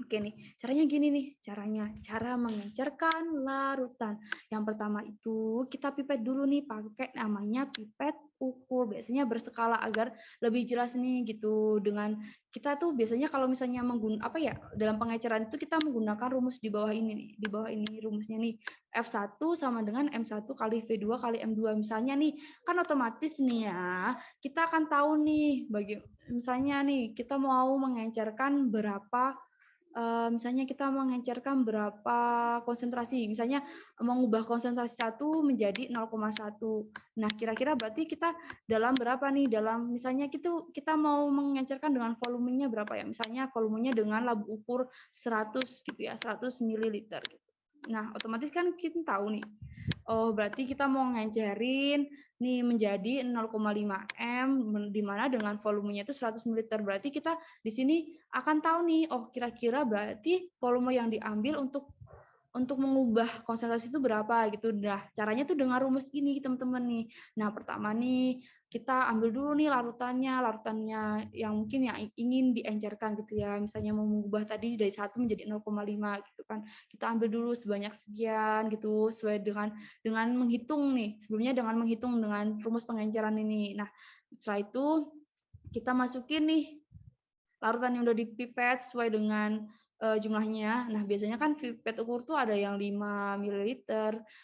Oke nih, caranya gini nih, cara mengencerkan larutan. Yang pertama itu kita pipet dulu nih pakai namanya pipet ukur. Biasanya berskala agar lebih jelas nih gitu. Dengan kita tuh biasanya kalau misalnya dalam pengecaran itu kita menggunakan rumus di bawah ini nih. Di bawah ini rumusnya nih. F1 sama dengan M1 kali V2 kali M2. Misalnya nih, kan otomatis nih ya, kita akan tahu nih misalnya nih kita mau mengencerkan berapa misalnya kita mengencerkan berapa konsentrasi, misalnya mengubah konsentrasi 1 menjadi 0,1. Nah, kira-kira berarti kita dalam berapa nih? Dalam misalnya kita mau mengencerkan dengan volumenya berapa ya? Misalnya volumenya dengan labu ukur 100 gitu ya, 100 ml. Nah, otomatis kan kita tahu nih. Oh, berarti kita mau ngencerin nih menjadi 0,5 M di mana dengan volumenya itu 100 ml. Berarti kita di sini akan tahu nih, oh kira-kira berarti volume yang diambil untuk mengubah konsentrasi itu berapa gitu. Nah, caranya tuh dengan rumus ini teman-teman nih. Nah, pertama nih kita ambil dulu nih larutannya yang mungkin yang ingin diencerkan gitu ya. Misalnya mau mengubah tadi dari 1 menjadi 0,5 gitu kan. Kita ambil dulu sebanyak sekian gitu sesuai dengan menghitung nih. Sebelumnya dengan menghitung dengan rumus pengenceran ini. Nah, setelah itu kita masukin nih larutan yang udah dipipet sesuai dengan jumlahnya. Nah, biasanya kan pipet ukur tuh ada yang 5 ml,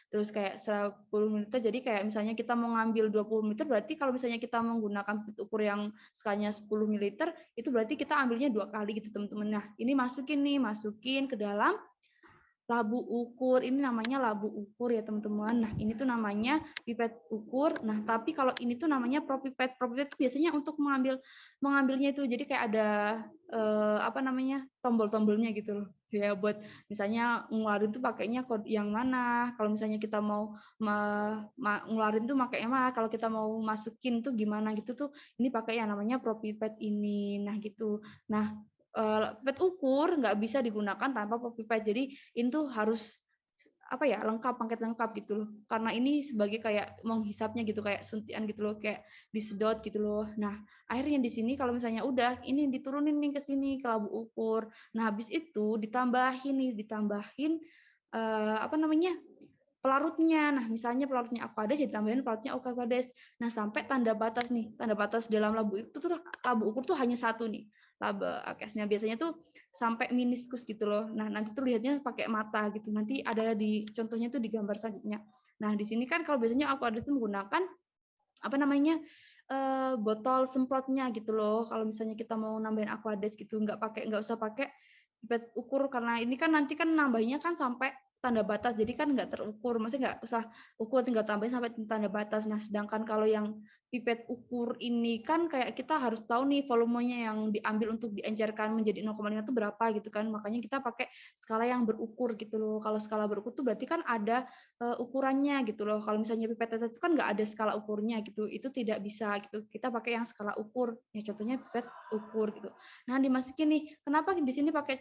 terus kayak 10 ml. Jadi kayak misalnya kita mau ngambil 20 ml, berarti kalau misalnya kita menggunakan pipet ukur yang skalanya 10 ml, itu berarti kita ambilnya 2 kali gitu, teman-teman. Nah, ini masukin ke dalam labu ukur. Ini namanya labu ukur ya teman-teman. Nah, ini tuh namanya pipet ukur. Nah, tapi kalau ini tuh namanya propipet. Propipet itu biasanya untuk mengambilnya itu. Jadi kayak ada tombol-tombolnya gitu loh. Ya buat misalnya ngeluarin tuh pakainya kode yang mana. Kalau misalnya kita mau ngeluarin tuh pakainya mana. Kalau kita mau masukin tuh gimana gitu tuh. Ini pakai yang namanya propipet ini. Nah, gitu. Nah, pipet ukur nggak bisa digunakan tanpa pipet. Jadi ini tuh harus lengkap, paket lengkap gitu loh. Karena ini sebagai kayak menghisapnya gitu, kayak suntian gitu loh, kayak disedot gitu loh. Nah, akhirnya di sini kalau misalnya udah ini diturunin nih ke sini ke labu ukur. Nah, habis itu ditambahin pelarutnya. Nah, misalnya pelarutnya aqueous, jadi tambahin pelarutnya aqueous. Nah, sampai tanda batas nih. Tanda batas dalam labu itu tuh labu ukur tuh hanya satu nih. Laba aqueousnya biasanya tuh sampai meniskus gitu loh. Nah, nanti tuh lihatnya pakai mata gitu. Nanti ada di contohnya tuh di gambar selanjutnya. Nah, di sini kan kalau biasanya aqueous itu menggunakan botol semprotnya gitu loh. Kalau misalnya kita mau nambahin aqueous gitu, nggak usah pakai pipet ukur karena ini kan nanti kan nambahnya kan sampai tanda batas, jadi kan nggak terukur, maksudnya nggak usah ukur, tinggal tambahin sampai tanda batas. Nah, sedangkan kalau yang pipet ukur ini kan kayak kita harus tahu nih volumenya yang diambil untuk diencerkan menjadi 0,5 itu berapa gitu kan. Makanya kita pakai skala yang berukur gitu loh. Kalau skala berukur tuh berarti kan ada ukurannya gitu loh. Kalau misalnya pipet tetes itu kan nggak ada skala ukurnya gitu. Itu tidak bisa gitu. Kita pakai yang skala ukur. Ya contohnya pipet ukur gitu. Nah, dimasukin nih. Kenapa di sini pakai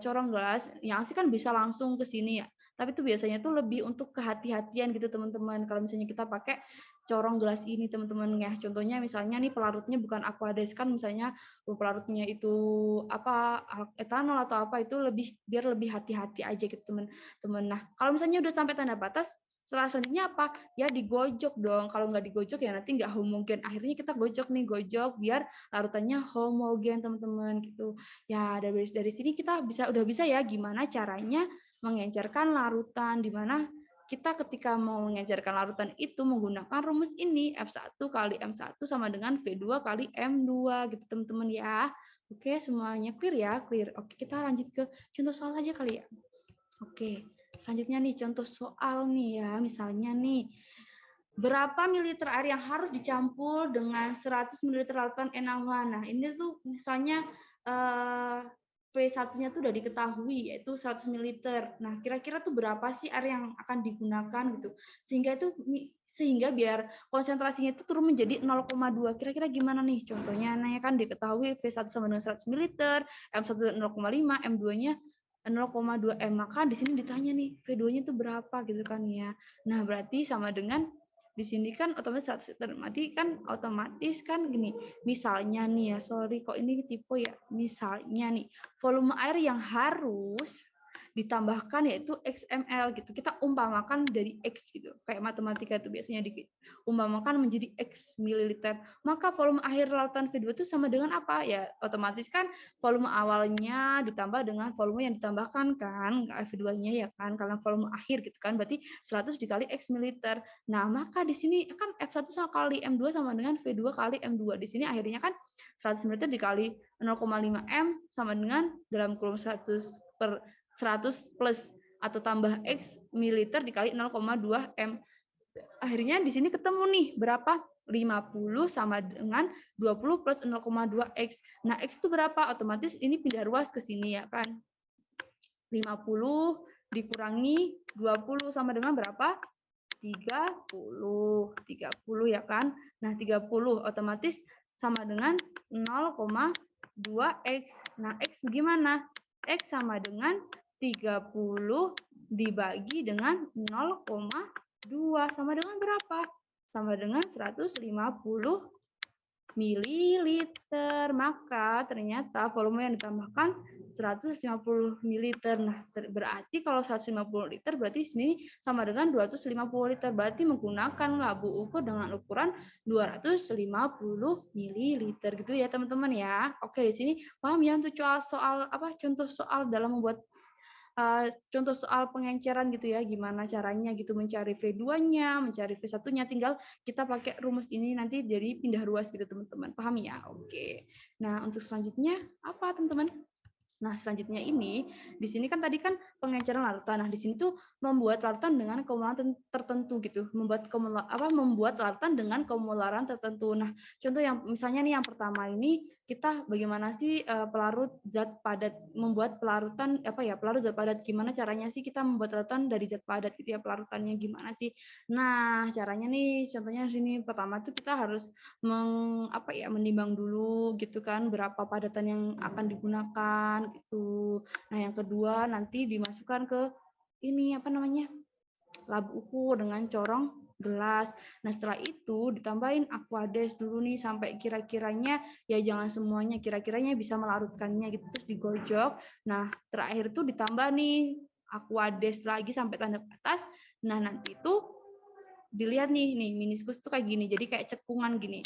corong gelas? Yang asli kan bisa langsung ke sini ya. Tapi itu biasanya tuh lebih untuk kehati-hatian gitu teman-teman. Kalau misalnya kita pakai corong gelas ini teman-teman ya. Contohnya misalnya nih pelarutnya bukan Aquades kan misalnya pelarutnya itu apa etanol atau apa itu lebih biar lebih hati-hati aja gitu teman-teman. Nah, kalau misalnya udah sampai tanda batas selanjutnya apa? Ya digojok dong. Kalau nggak digojok ya nanti nggak homogen. Akhirnya kita gojok nih, gojok biar larutannya homogen teman-teman gitu. Ya dari sini kita udah bisa ya gimana caranya mengencerkan larutan di mana kita ketika mau mengejarkan larutan itu menggunakan rumus ini F1 kali M1 sama dengan V2 kali M2 gitu teman-teman ya. Oke, semuanya clear ya? Clear. Oke, kita lanjut ke contoh soal aja kali ya. Oke, selanjutnya nih contoh soal nih ya. Misalnya nih, berapa mililiter air yang harus dicampur dengan 100 mililiter larutan NaOH? Nah, ini tuh misalnya V1-nya tuh udah diketahui yaitu 100 mililiter. Nah, kira-kira tuh berapa sih air yang akan digunakan gitu. Sehingga biar konsentrasinya itu turun menjadi 0,2. Kira-kira gimana nih? Contohnya nah kan diketahui V1 sama dengan 100 mililiter, M1 0,5, M2-nya 0,2 M. Maka di sini ditanya nih, V2-nya itu berapa gitu kan ya. Nah, berarti sama dengan di sini kan otomatis kan gini. Misalnya nih ya, sorry kok ini tipe ya. Misalnya nih, volume air yang harus ditambahkan yaitu XML gitu. Kita umpamakan dari X gitu. Kayak matematika itu biasanya diumpamakan menjadi X mililiter. Maka volume akhir lautan V2 itu sama dengan apa? Ya otomatis kan volume awalnya ditambah dengan volume yang ditambahkan kan V2-nya ya kan. Karena volume akhir gitu kan. Berarti 100 dikali X mililiter. Nah, maka di sini kan F1 sama kali M2 sama dengan V2 kali M2. Di sini akhirnya kan 100 mililiter dikali 0,5 M sama dengan dalam kurung 100 per 100 plus atau tambah X mililiter dikali 0,2 M. Akhirnya di sini ketemu nih berapa? 50 sama dengan 20 plus 0,2 X. Nah, X itu berapa? Otomatis ini pindah ruas ke sini ya kan. 50 dikurangi 20 sama dengan berapa? 30 ya kan. Nah, 30 otomatis sama dengan 0,2 X. Nah, X gimana? X sama dengan 30 dibagi dengan 0,2 sama dengan berapa? Sama dengan 150 mililiter. Maka ternyata volume yang ditambahkan 150 mililiter. Nah, berarti kalau 150 liter berarti sini sama dengan 250 liter. Berarti menggunakan labu ukur dengan ukuran 250 mililiter gitu ya, teman-teman ya. Oke, di sini paham ya untuk contoh soal dalam membuat contoh soal pengenceran gitu ya, gimana caranya gitu mencari V2-nya, mencari V1-nya, tinggal kita pakai rumus ini nanti jadi pindah ruas gitu teman-teman. Paham ya? Oke. Nah, untuk selanjutnya apa teman-teman? Nah, selanjutnya ini, di sini kan tadi kan pengenceran larutan. Nah, di sini tuh membuat larutan dengan kemolaran tertentu gitu. Membuat larutan dengan kemolaran tertentu. Nah, contoh yang misalnya nih yang pertama ini kita bagaimana sih pelarut zat padat membuat pelarutan pelarut zat padat, gimana caranya sih kita membuat larutan dari zat padat gitu ya, pelarutannya gimana sih. Nah, caranya nih contohnya di sini pertama tuh kita harus menimbang dulu gitu kan berapa padatan yang akan digunakan gitu. Nah, yang kedua nanti dimasukkan ke ini labu ukur dengan corong gelas. Nah, setelah itu ditambahin Aquades dulu nih sampai kira-kiranya ya jangan semuanya, kira-kiranya bisa melarutkannya gitu terus digojok. Nah, terakhir tuh ditambah nih Aquades lagi sampai tanda batas. Nah, nanti itu dilihat nih meniskus tuh kayak gini. Jadi kayak cekungan gini.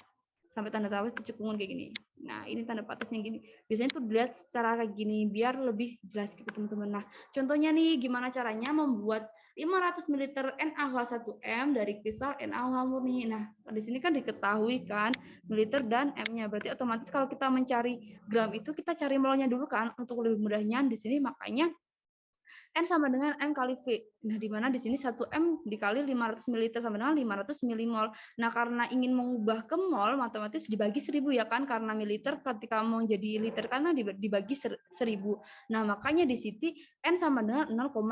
Sampai tanda batas itu cekungan kayak gini. Nah, ini tanda batasnya gini. Biasanya tuh dilihat secara kayak gini biar lebih jelas gitu teman-teman. Nah, contohnya nih gimana caranya membuat 500 ml NaOH1M dari kristal NaOH murni. Nah, di sini kan diketahui kan mililiter dan M-nya. Berarti otomatis kalau kita mencari gram itu kita cari molnya dulu kan untuk lebih mudahnya di sini, makanya N sama dengan M kali V. Nah, di mana di sini 1 M dikali 500 ml sama dengan 500 milimol. Nah, karena ingin mengubah ke mol, otomatis dibagi 1000 ya kan, karena mililiter ketika mau jadi liter kan dibagi 1000. Nah, makanya di sini N sama dengan 0,5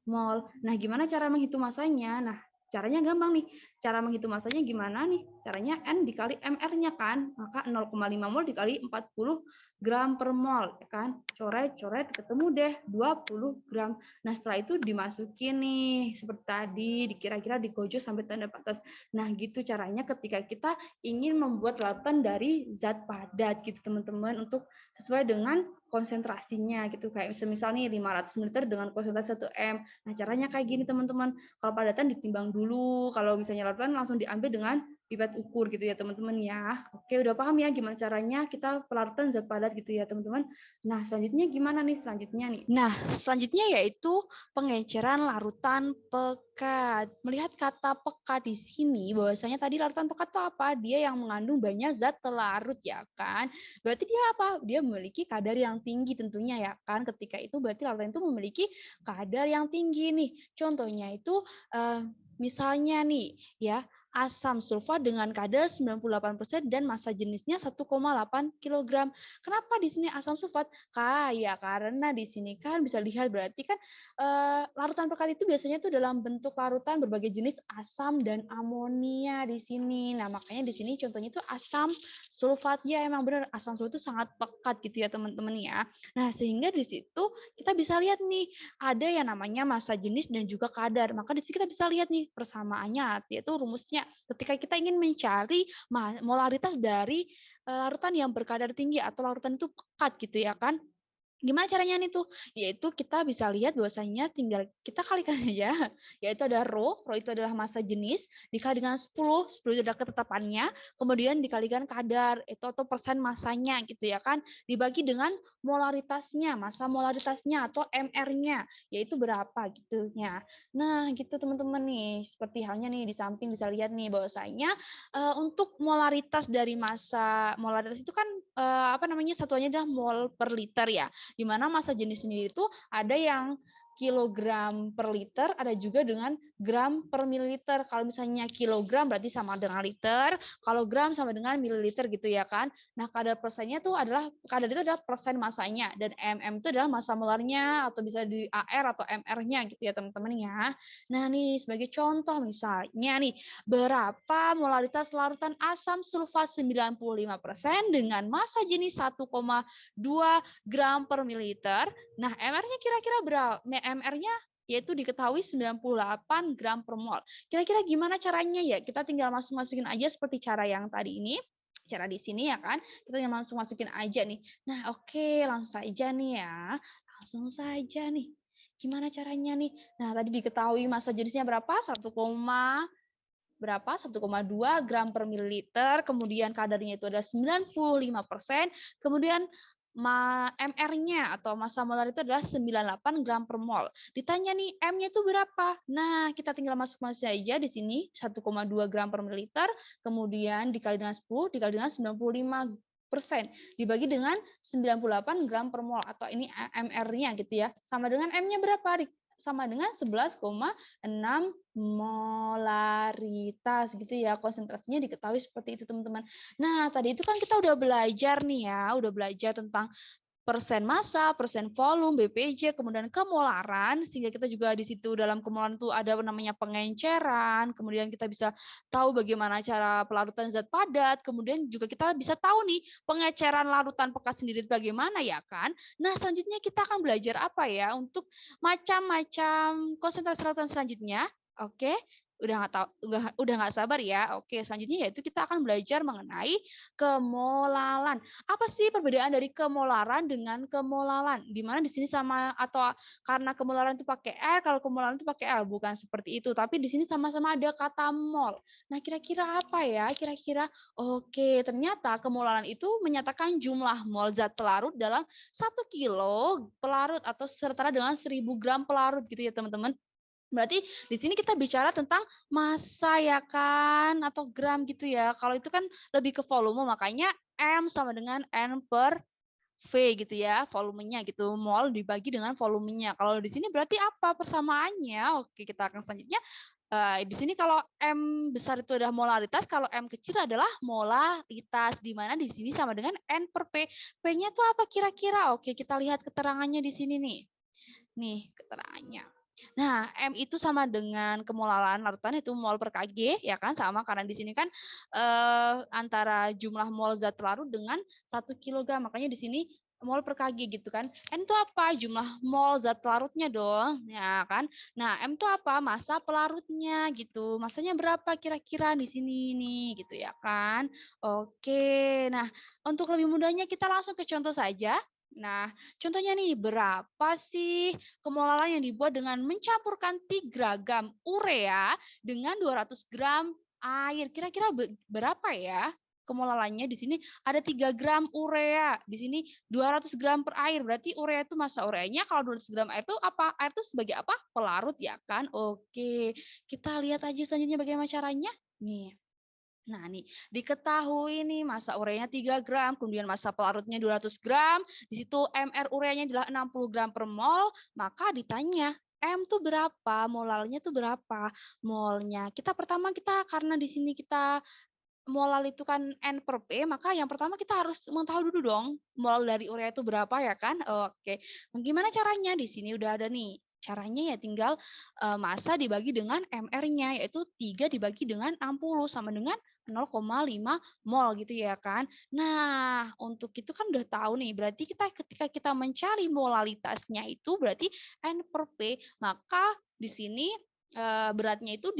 mol. Nah, gimana cara menghitung masanya? Nah, caranya gampang nih. Cara menghitung masanya gimana nih? Caranya N dikali MR-nya kan, maka 0,5 mol dikali 40 gram per mol, ya kan? Coret-coret ketemu deh 20 gram. Nah, setelah itu dimasukin nih seperti tadi, dikira-kira digojok sampai tanda batas. Nah, gitu caranya ketika kita ingin membuat larutan dari zat padat gitu, teman-teman, untuk sesuai dengan konsentrasinya gitu. Kayak semisal nih 500 ml dengan konsentrasi 1 M. Nah, caranya kayak gini, teman-teman. Kalau padatan ditimbang dulu, kalau misalnya larutan langsung diambil dengan pipet ukur gitu ya teman-teman ya. Oke, udah paham ya gimana caranya kita pelarutan zat padat gitu ya teman-teman. Nah, selanjutnya gimana nih selanjutnya nih? Nah, selanjutnya yaitu pengenceran larutan pekat. Melihat kata pekat di sini, bahwasanya tadi larutan pekat itu apa? Dia yang mengandung banyak zat telarut ya kan. Berarti dia apa? Dia memiliki kadar yang tinggi tentunya ya kan. Ketika itu berarti larutan itu memiliki kadar yang tinggi nih. Contohnya itu misalnya nih ya, asam sulfat dengan kadar 98% dan massa jenisnya 1,8 kg. Kenapa di sini asam sulfat? Ya karena di sini kan bisa lihat berarti kan larutan pekat itu biasanya tuh dalam bentuk larutan berbagai jenis asam dan amonia di sini. Nah, makanya di sini contohnya itu asam sulfat. Ya, emang benar asam sulfat itu sangat pekat gitu ya, teman-teman ya. Nah, sehingga di situ kita bisa lihat nih ada yang namanya massa jenis dan juga kadar. Maka di sini kita bisa lihat nih persamaannya, yaitu rumusnya ketika kita ingin mencari molaritas dari larutan yang berkadar tinggi atau larutan itu pekat gitu ya kan. Gimana caranya nih tuh? Yaitu kita bisa lihat bahwasanya tinggal kita kalikan aja, yaitu ada rho itu adalah massa jenis, dikali dengan 10 itu adalah ketetapannya, kemudian dikalikan kadar, itu atau persen massanya gitu ya kan, dibagi dengan molaritasnya, massa molaritasnya atau MR-nya, yaitu berapa gitu ya. Nah, gitu teman-teman nih, seperti halnya nih di samping bisa lihat nih bahwasanya untuk molaritas dari molaritas itu kan apa namanya satuannya adalah mol per liter ya. Di mana massa jenis sendiri itu ada yang kilogram per liter, ada juga dengan gram per mililiter. Kalau misalnya kilogram berarti sama dengan liter, kalau gram sama dengan mililiter gitu ya kan. Nah, kadar persennya itu adalah persen masanya dan mm itu adalah massa molarnya atau bisa di AR atau MR-nya gitu ya teman-teman ya. Nah, nih sebagai contoh misalnya nih, berapa molaritas larutan asam sulfat 95% dengan massa jenis 1,2 gram per mililiter. Nah, MR-nya kira-kira berapa? MR-nya yaitu diketahui 98 gram per mol. Kira-kira gimana caranya ya? Kita tinggal masukin aja seperti cara yang tadi ini. Cara di sini ya kan, kita tinggal masukin aja nih. Nah, oke, langsung saja nih ya. Langsung saja nih. Gimana caranya nih? Nah, tadi diketahui massa jenisnya berapa? 1,2 gram per mililiter, kemudian kadarnya itu ada 95%, kemudian MR-nya atau massa molar itu adalah 98 gram per mol. Ditanya nih, M-nya itu berapa? Nah, kita tinggal masuk aja di sini 1,2 gram per mililiter, kemudian dikali dengan 10, dikali dengan 95%, dibagi dengan 98 gram per mol, atau ini MR-nya gitu ya. Sama dengan M-nya berapa? Sama dengan 11,6 molaritas gitu ya, konsentrasinya diketahui seperti itu teman-teman. Nah, tadi itu kan kita udah belajar nih ya, udah belajar tentang persen massa, persen volume, BPJ, kemudian kemolaran, sehingga kita juga di situ dalam kemolaran itu ada namanya pengenceran, kemudian kita bisa tahu bagaimana cara pelarutan zat padat, kemudian juga kita bisa tahu nih pengeceran larutan pekat sendiri bagaimana ya kan. Nah, selanjutnya kita akan belajar apa ya untuk macam-macam konsentrasi larutan selanjutnya. Oke, udah nggak tahu, udah nggak sabar ya. Oke, selanjutnya yaitu kita akan belajar mengenai kemolalan. Apa sih perbedaan dari kemolaran dengan kemolalan? Di mana di sini sama atau karena kemolaran itu pakai R, kalau kemolaran itu pakai L, bukan seperti itu. Tapi di sini sama-sama ada kata mol. Nah, kira-kira apa ya? Kira-kira oke, ternyata kemolaran itu menyatakan jumlah mol zat pelarut dalam 1 kilo pelarut atau setara dengan 1000 gram pelarut gitu ya, teman-teman. Berarti di sini kita bicara tentang massa ya kan atau gram gitu ya. Kalau itu kan lebih ke volume makanya M sama dengan N per V gitu ya, volumenya gitu. Mol dibagi dengan volumenya. Kalau di sini berarti apa persamaannya? Oke, kita akan selanjutnya. Di sini kalau M besar itu adalah molaritas, kalau M kecil adalah molaritas, di mana di sini sama dengan N per P. P-nya itu apa kira-kira? Oke, kita lihat keterangannya di sini nih. Nih, keterangannya. Nah, M itu sama dengan kemolaran larutan itu mol per Kg, ya kan? Sama karena di sini kan antara jumlah mol zat larut dengan 1 kg. Makanya di sini mol per Kg gitu kan. N itu apa? Jumlah mol zat larutnya dong, ya kan? Nah, M itu apa? Massa pelarutnya gitu. Massanya berapa kira-kira di sini nih gitu ya kan? Oke. Nah, untuk lebih mudahnya kita langsung ke contoh saja. Nah, contohnya nih, berapa sih kemolaran yang dibuat dengan mencampurkan 3 gram urea dengan 200 gram air? Kira-kira berapa ya? Kemolarannya di sini ada 3 gram urea, di sini 200 gram per air. Berarti urea itu massa ureanya, kalau 200 gram air itu apa? Air itu sebagai apa? Pelarut ya kan? Oke, kita lihat aja selanjutnya bagaimana caranya. Nih. Nah, nih diketahui nih massa ureanya 3 gram, kemudian massa pelarutnya 200 gram, di situ MR ureanya adalah 60 gram per mol, maka ditanya M tuh berapa, molalnya tuh berapa molnya. Kita karena di sini kita molal itu kan N per P, maka yang pertama kita harus mengetahui dulu dong mol dari urea itu berapa ya kan? Oke. Gimana caranya? Di sini udah ada nih. Caranya ya tinggal massa dibagi dengan MR-nya, yaitu 3 dibagi dengan 60 sama dengan 0,5 mol gitu ya kan. Nah, untuk itu kan udah tahu nih, berarti ketika kita mencari molalitasnya itu berarti N per P, maka di sini beratnya itu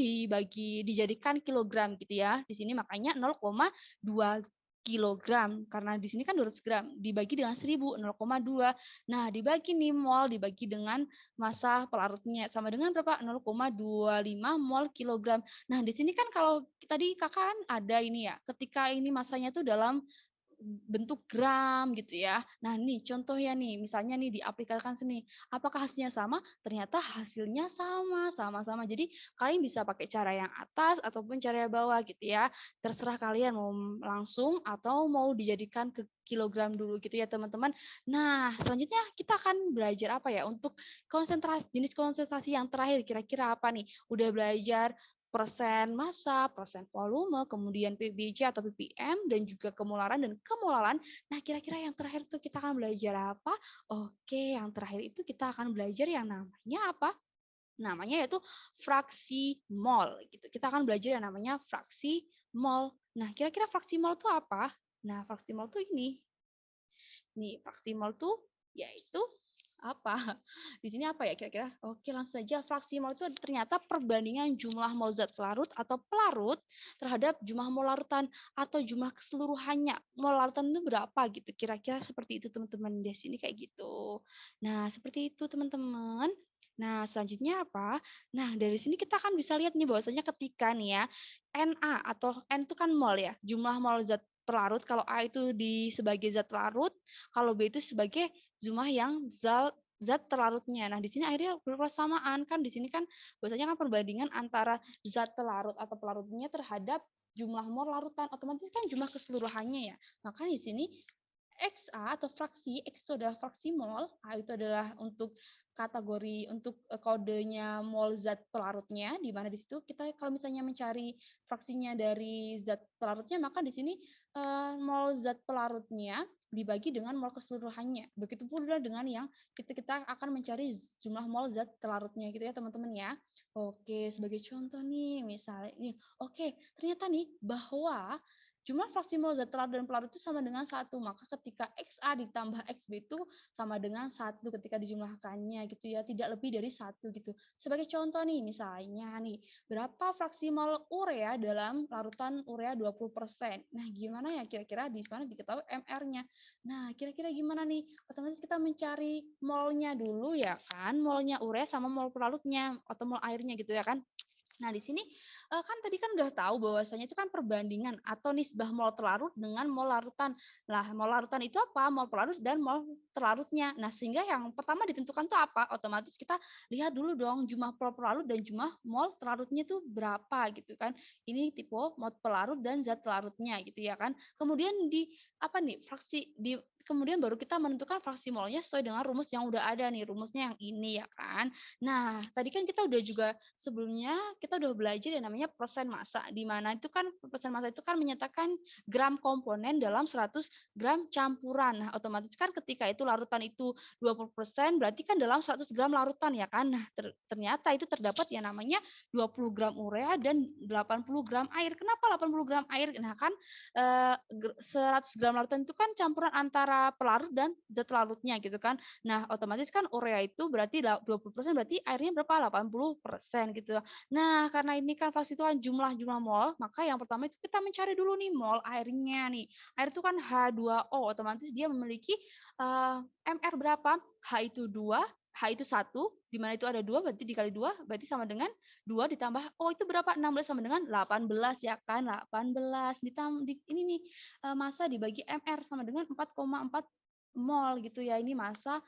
dijadikan kilogram gitu ya. Di sini makanya 0,2 kilogram karena di sini kan 200 gram dibagi dengan 1000 0,2. Nah, dibagi nih mol dibagi dengan massa pelarutnya sama dengan berapa? 0,25 mol kilogram. Nah, di sini kan kalau tadi Kakak kan ada ini ya, ketika ini massanya tuh dalam bentuk gram gitu ya. Nah, nih contoh ya nih, misalnya nih diaplikasikan sini. Apakah hasilnya sama? Ternyata hasilnya sama, sama-sama. Jadi kalian bisa pakai cara yang atas ataupun cara yang bawah gitu ya. Terserah kalian mau langsung atau mau dijadikan ke kilogram dulu gitu ya teman-teman. Nah, selanjutnya kita akan belajar apa ya untuk jenis konsentrasi yang terakhir kira-kira apa nih? Udah belajar persen massa, persen volume, kemudian PBJ atau ppm, dan juga kemolaran dan kemolaran. Nah, kira-kira yang terakhir itu kita akan belajar apa? Oke, yang terakhir itu kita akan belajar yang namanya apa? Namanya yaitu fraksi mol gitu. Kita akan belajar yang namanya fraksi mol. Nah, kira-kira fraksi mol itu apa? Nah, fraksi mol itu ini. Nih, fraksi mol itu yaitu apa? Di sini apa ya kira-kira? Oke, langsung saja. Fraksi mol itu ternyata perbandingan jumlah mol zat larut atau pelarut terhadap jumlah mol larutan atau jumlah keseluruhannya. Mol larutan itu berapa gitu. Kira-kira seperti itu teman-teman. Di sini kayak gitu. Nah, seperti itu teman-teman. Nah, selanjutnya apa? Nah, dari sini kita kan bisa lihat nih bahwasanya ketika nih ya, Na atau N itu kan mol ya, jumlah mol zat pelarut. Kalau A itu sebagai zat larut, kalau B itu sebagai jumlah yang zat terlarutnya. Nah, di sini akhirnya bersamaan kan di sini kan biasanya kan perbandingan antara zat terlarut atau pelarutnya terhadap jumlah mol larutan, otomatis kan jumlah keseluruhannya ya. Maka di sini XA atau fraksi, X itu adalah fraksi mol, A itu adalah untuk kategori untuk kodenya mol zat pelarutnya, di mana di situ kita kalau misalnya mencari fraksinya dari zat pelarutnya, maka di sini mol zat pelarutnya dibagi dengan mol keseluruhannya. Begitu pula dengan yang kita akan mencari jumlah mol zat pelarutnya gitu ya teman-teman ya. Oke, sebagai contoh nih, misalnya nih, oke, ternyata nih bahwa jumlah fraksi mol zat pelarut dan pelarut itu sama dengan 1. Maka ketika XA ditambah XB itu sama dengan 1 ketika dijumlahkannya gitu ya. Tidak lebih dari 1 gitu. Sebagai contoh nih, misalnya nih, berapa fraksi mol urea dalam larutan urea 20%. Nah, gimana ya kira-kira di sana diketahui MR-nya. Nah, kira-kira gimana nih? Otomatis kita mencari molnya dulu ya kan. Molnya urea sama mol pelarutnya atau mol airnya gitu ya kan. Nah, di sini kan tadi kan udah tahu bahwasanya itu kan perbandingan atau nisbah mol terlarut dengan mol larutan. Nah, mol larutan itu apa? Mol pelarut dan mol terlarutnya. Nah, sehingga yang pertama ditentukan tuh apa? Otomatis kita lihat dulu dong jumlah mol pelarut dan jumlah mol terlarutnya itu berapa gitu kan. Ini tipe mol pelarut dan zat pelarutnya gitu ya kan. Kemudian di apa nih? kemudian baru kita menentukan fraksi molnya sesuai dengan rumus yang udah ada nih, rumusnya yang ini ya kan. Nah, tadi kan kita udah juga sebelumnya kita udah belajar yang namanya persen massa, di mana itu kan persen massa itu kan menyatakan gram komponen dalam 100 gram campuran. Nah, otomatis kan ketika itu larutan itu 20% berarti kan dalam 100 gram larutan ya kan. Nah, ternyata itu terdapat yang namanya 20 gram urea dan 80 gram air. Kenapa 80 gram air? Nah, kan 100 gram larutan itu kan campuran antara pelarut dan zat larutnya gitu kan. Nah, otomatis kan urea itu berarti 20% berarti airnya berapa? 80% gitu. Nah, karena ini kan fraksi itu kan jumlah mol, maka yang pertama itu kita mencari dulu nih mol airnya nih. Air itu kan H2O, otomatis dia memiliki MR berapa? H itu 2, H itu 1, di mana itu ada 2 berarti dikali 2 berarti sama dengan 2 ditambah O itu berapa? 16 sama dengan 18 ya kan? 18 ini nih massa dibagi MR sama dengan 4,4 mol gitu ya. Ini massa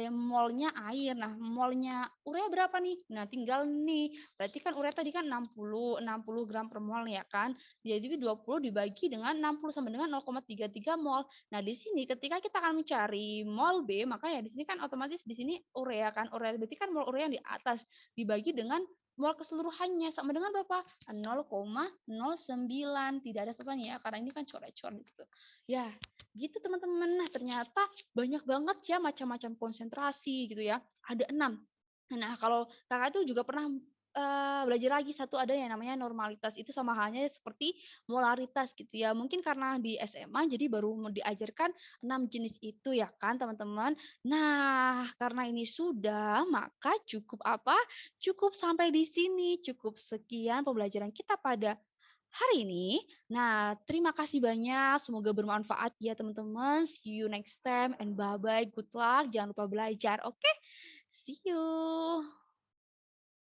molnya air. Nah, molnya urea berapa nih? Nah, tinggal nih, berarti kan urea tadi kan 60 gram per mol ya kan. Jadi 20 dibagi dengan 60 sama dengan 0,33 mol. Nah, di sini ketika kita akan mencari mol B, maka ya di sini kan otomatis di sini urea kan. Urea berarti kan mol urea yang di atas dibagi dengan mol keseluruhannya sama dengan berapa? 0,09. Tidak ada satunya ya, karena ini kan coret-coret gitu. Ya, gitu teman-teman. Nah, ternyata banyak banget ya macam-macam konsentrasi gitu ya, ada 6. Nah, kalau Kakak itu juga pernah, belajar lagi satu ada yang namanya normalitas, itu sama halnya seperti molaritas gitu ya. Mungkin karena di SMA jadi baru diajarkan 6 jenis itu ya kan teman-teman. Nah, karena ini sudah, maka cukup apa, cukup sampai di sini, cukup sekian pembelajaran kita pada hari ini. Nah, terima kasih banyak. Semoga bermanfaat ya, teman-teman. See you next time and bye-bye. Good luck. Jangan lupa belajar. Oke, see you.